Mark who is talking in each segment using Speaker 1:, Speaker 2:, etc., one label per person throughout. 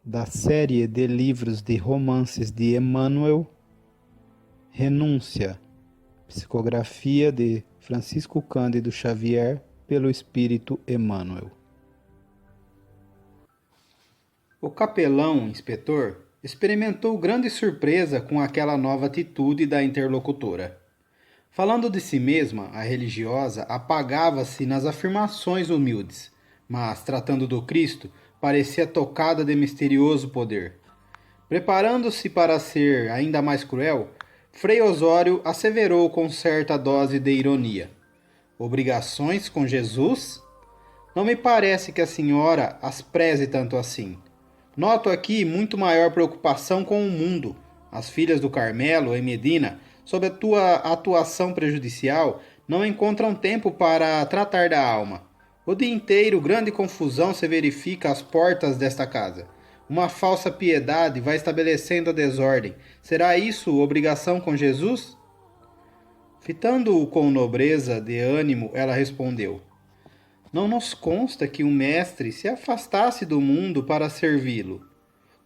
Speaker 1: da série de livros de romances de Emmanuel, Renúncia, psicografia de Francisco Cândido Xavier, pelo Espírito Emmanuel. O capelão, inspetor, experimentou grande surpresa com aquela nova atitude da interlocutora. Falando de si mesma, a religiosa apagava-se nas afirmações humildes, mas, tratando do Cristo, parecia tocada de misterioso poder. Preparando-se para ser ainda mais cruel, Frei Osório asseverou com certa dose de ironia: obrigações com Jesus? Não me parece que a senhora as preze tanto assim. Noto aqui muito maior preocupação com o mundo. As filhas do Carmelo, em Medina, sob a tua atuação prejudicial, não encontram tempo para tratar da alma. O dia inteiro, grande confusão se verifica às portas desta casa. Uma falsa piedade vai estabelecendo a desordem. Será isso obrigação com Jesus? Fitando-o com nobreza de ânimo, ela respondeu: não nos consta que o mestre se afastasse do mundo para servi-lo.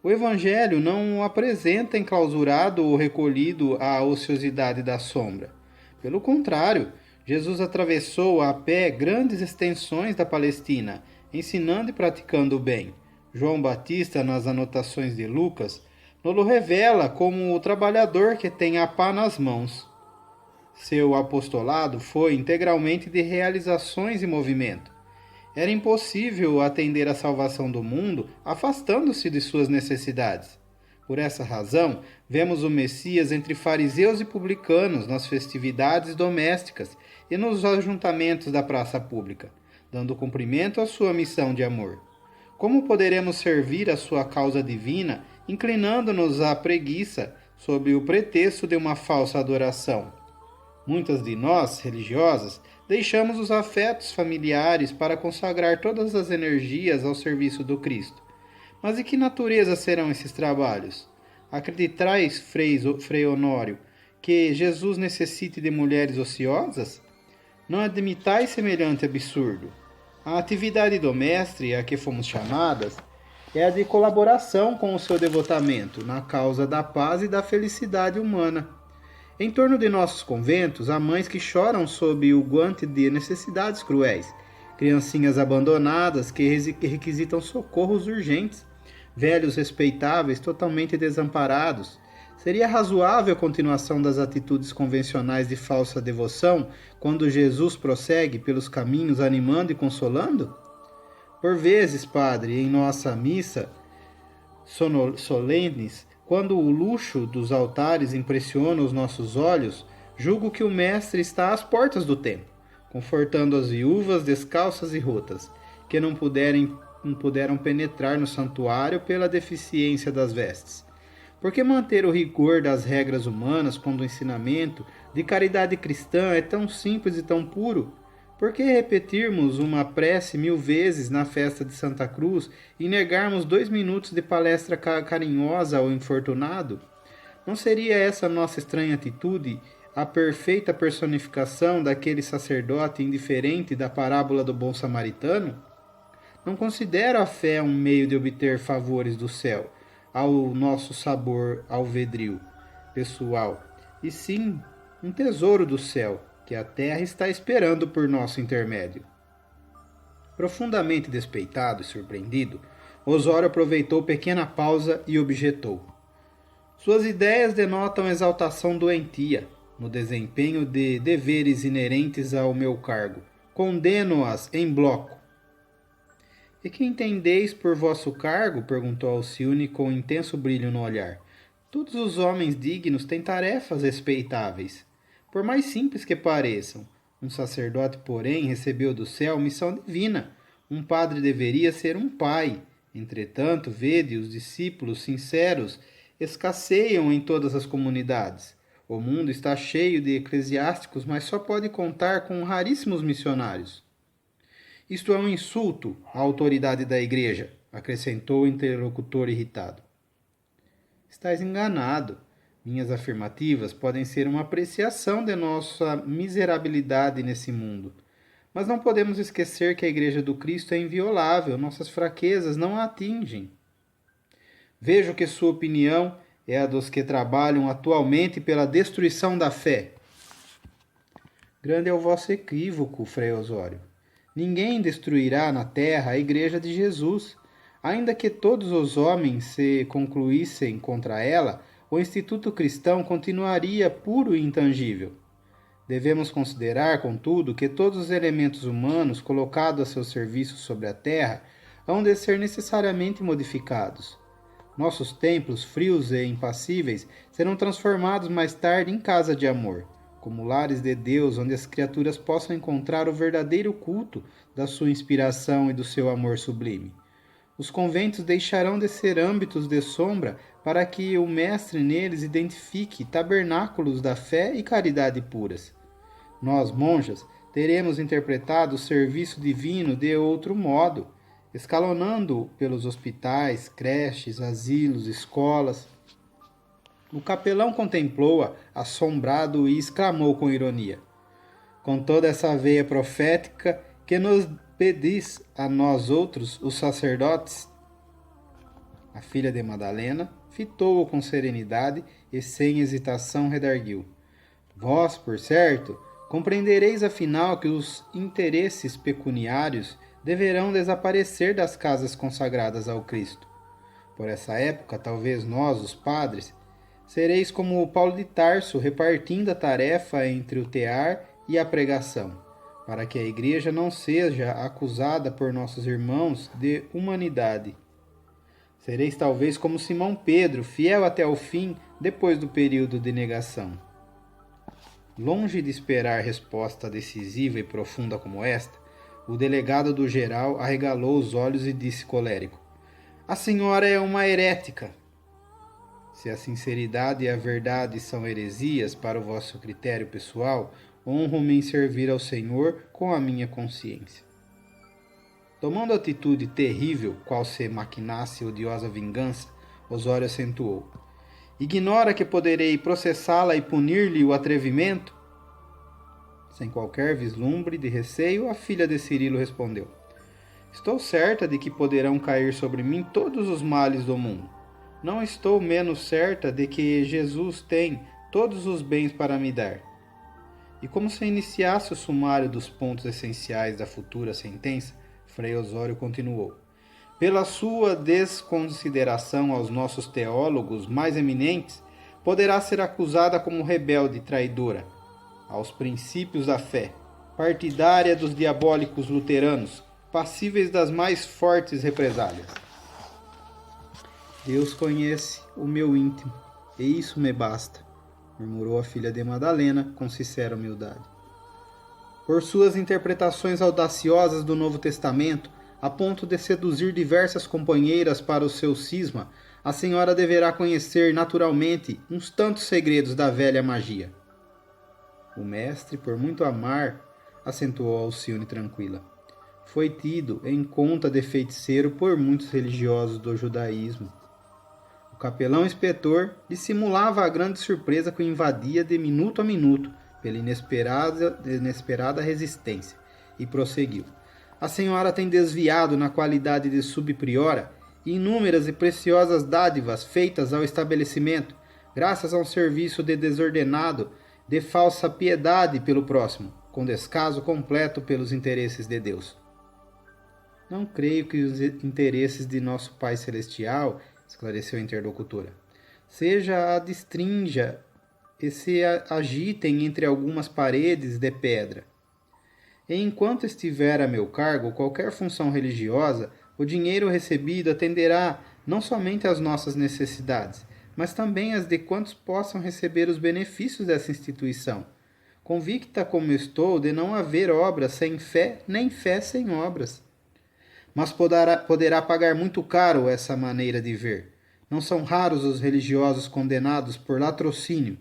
Speaker 1: O Evangelho não o apresenta enclausurado ou recolhido à ociosidade da sombra. Pelo contrário, Jesus atravessou a pé grandes extensões da Palestina, ensinando e praticando o bem. João Batista, nas anotações de Lucas, nos revela como o trabalhador que tem a pá nas mãos. Seu apostolado foi integralmente de realizações e movimento. Era impossível atender à salvação do mundo afastando-se de suas necessidades. Por essa razão, vemos o Messias entre fariseus e publicanos nas festividades domésticas e nos ajuntamentos da praça pública, dando cumprimento à sua missão de amor. Como poderemos servir a sua causa divina inclinando-nos à preguiça sob o pretexto de uma falsa adoração? Muitas de nós, religiosas, deixamos os afetos familiares para consagrar todas as energias ao serviço do Cristo. Mas de que natureza serão esses trabalhos? Acreditais, Frei Honório, que Jesus necessite de mulheres ociosas? Não admitais semelhante absurdo. A atividade do Mestre a que fomos chamadas é a de colaboração com o seu devotamento na causa da paz e da felicidade humana. Em torno de nossos conventos, há mães que choram sob o guante de necessidades cruéis, criancinhas abandonadas que requisitam socorros urgentes, velhos respeitáveis totalmente desamparados. Seria razoável a continuação das atitudes convencionais de falsa devoção quando Jesus prossegue pelos caminhos animando e consolando? Por vezes, Padre, em nossa missa solenes, quando o luxo dos altares impressiona os nossos olhos, julgo que o Mestre está às portas do templo, confortando as viúvas descalças e rotas, que não puderam penetrar no santuário pela deficiência das vestes. Por que manter o rigor das regras humanas quando o ensinamento de caridade cristã é tão simples e tão puro? Por que repetirmos uma prece 1000 vezes na festa de Santa Cruz e negarmos 2 minutos de palestra carinhosa ao infortunado? Não seria essa nossa estranha atitude a perfeita personificação daquele sacerdote indiferente da parábola do bom samaritano? Não considero a fé um meio de obter favores do céu, ao nosso sabor alvedril pessoal, e sim um tesouro do céu, que a terra está esperando por nosso intermédio. Profundamente despeitado e surpreendido, Osório aproveitou pequena pausa e objetou: suas ideias denotam exaltação doentia no desempenho de deveres inerentes ao meu cargo. Condeno-as em bloco. E que entendeis por vosso cargo? Perguntou Alcione com intenso brilho no olhar. Todos os homens dignos têm tarefas respeitáveis, por mais simples que pareçam. Um sacerdote, porém, recebeu do céu missão divina. Um padre deveria ser um pai. Entretanto, vede, os discípulos sinceros escasseiam em todas as comunidades. O mundo está cheio de eclesiásticos, mas só pode contar com raríssimos missionários. Isto é um insulto à autoridade da Igreja, acrescentou o interlocutor irritado. Estás enganado. Minhas afirmativas podem ser uma apreciação de nossa miserabilidade nesse mundo. Mas não podemos esquecer que a Igreja do Cristo é inviolável, nossas fraquezas não a atingem. Vejo que sua opinião é a dos que trabalham atualmente pela destruição da fé. Grande é o vosso equívoco, Frei Osório. Ninguém destruirá na terra a igreja de Jesus. Ainda que todos os homens se concluíssem contra ela, o Instituto Cristão continuaria puro e intangível. Devemos considerar, contudo, que todos os elementos humanos colocados a seu serviço sobre a terra hão de ser necessariamente modificados. Nossos templos, frios e impassíveis, serão transformados mais tarde em casa de amor, como lares de Deus onde as criaturas possam encontrar o verdadeiro culto da sua inspiração e do seu amor sublime. Os conventos deixarão de ser âmbitos de sombra para que o Mestre neles identifique tabernáculos da fé e caridade puras. Nós, monjas, teremos interpretado o serviço divino de outro modo, escalonando pelos hospitais, creches, asilos, escolas. O capelão contemplou-a, assombrado, e exclamou com ironia: com toda essa veia profética que nos pedis a nós outros, os sacerdotes? A filha de Madalena fitou-o com serenidade e sem hesitação redarguiu: vós, por certo, compreendereis afinal que os interesses pecuniários deverão desaparecer das casas consagradas ao Cristo. Por essa época, talvez nós, os padres, sereis como Paulo de Tarso, repartindo a tarefa entre o tear e a pregação, para que a igreja não seja acusada por nossos irmãos de humanidade. Sereis talvez como Simão Pedro, fiel até o fim, depois do período de negação. Longe de esperar resposta decisiva e profunda como esta, o delegado do geral arregalou os olhos e disse colérico: a senhora é uma herética. Se a sinceridade e a verdade são heresias para o vosso critério pessoal, honro-me em servir ao Senhor com a minha consciência. Tomando atitude terrível, qual se maquinasse odiosa vingança, Osório acentuou: ignora que poderei processá-la e punir-lhe o atrevimento? Sem qualquer vislumbre de receio, a filha de Cirilo respondeu: estou certa de que poderão cair sobre mim todos os males do mundo. Não estou menos certa de que Jesus tem todos os bens para me dar. E como se iniciasse o sumário dos pontos essenciais da futura sentença, Frei Osório continuou: pela sua desconsideração aos nossos teólogos mais eminentes, poderá ser acusada como rebelde e traidora aos princípios da fé, partidária dos diabólicos luteranos, passíveis das mais fortes represálias. Deus conhece o meu íntimo, e isso me basta, murmurou a filha de Madalena com sincera humildade. Por suas interpretações audaciosas do Novo Testamento, a ponto de seduzir diversas companheiras para o seu cisma, a senhora deverá conhecer naturalmente uns tantos segredos da velha magia. O mestre, por muito amar, acentuou Alcione tranquila, foi tido em conta de feiticeiro por muitos religiosos do judaísmo. O capelão inspetor dissimulava a grande surpresa que o invadia de minuto a minuto pela inesperada resistência, e prosseguiu: a senhora tem desviado na qualidade de subpriora inúmeras e preciosas dádivas feitas ao estabelecimento, graças a um serviço de desordenado, de falsa piedade pelo próximo, com descaso completo pelos interesses de Deus. Não creio que os interesses de nosso Pai Celestial, esclareceu a interlocutora, seja a destrinja e se agitem entre algumas paredes de pedra. E enquanto estiver a meu cargo qualquer função religiosa, o dinheiro recebido atenderá não somente às nossas necessidades, mas também às de quantos possam receber os benefícios dessa instituição, convicta como estou de não haver obras sem fé, nem fé sem obras. Mas poderá pagar muito caro essa maneira de ver. Não são raros os religiosos condenados por latrocínio.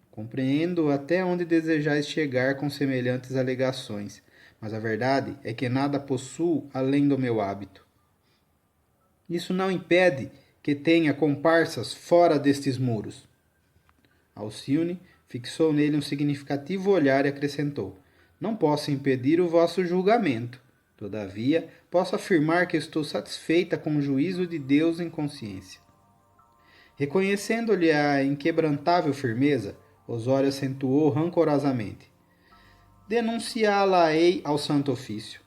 Speaker 1: Compreendo até onde desejais chegar com semelhantes alegações, mas a verdade é que nada possuo além do meu hábito. Isso não impede que tenha comparsas fora destes muros. Alcione fixou nele um significativo olhar e acrescentou: não posso impedir o vosso julgamento. Todavia, posso afirmar que estou satisfeita com o juízo de Deus em consciência. Reconhecendo-lhe a inquebrantável firmeza, Osório acentuou rancorosamente: denunciá-la-ei ao Santo Ofício.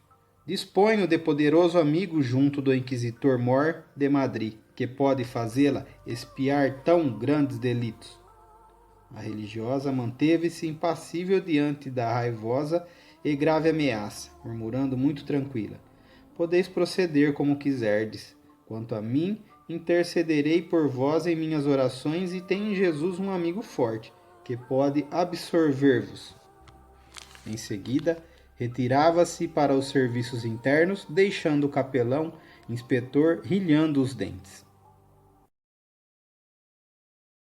Speaker 1: Disponho de poderoso amigo junto do inquisitor Mor de Madrid, que pode fazê-la expiar tão grandes delitos. A religiosa manteve-se impassível diante da raivosa e grave ameaça, murmurando muito tranquila: podeis proceder como quiserdes. Quanto a mim, intercederei por vós em minhas orações e tenho em Jesus um amigo forte, que pode absorver-vos. Em seguida, retirava-se para os serviços internos, deixando o capelão inspetor rilhando os dentes.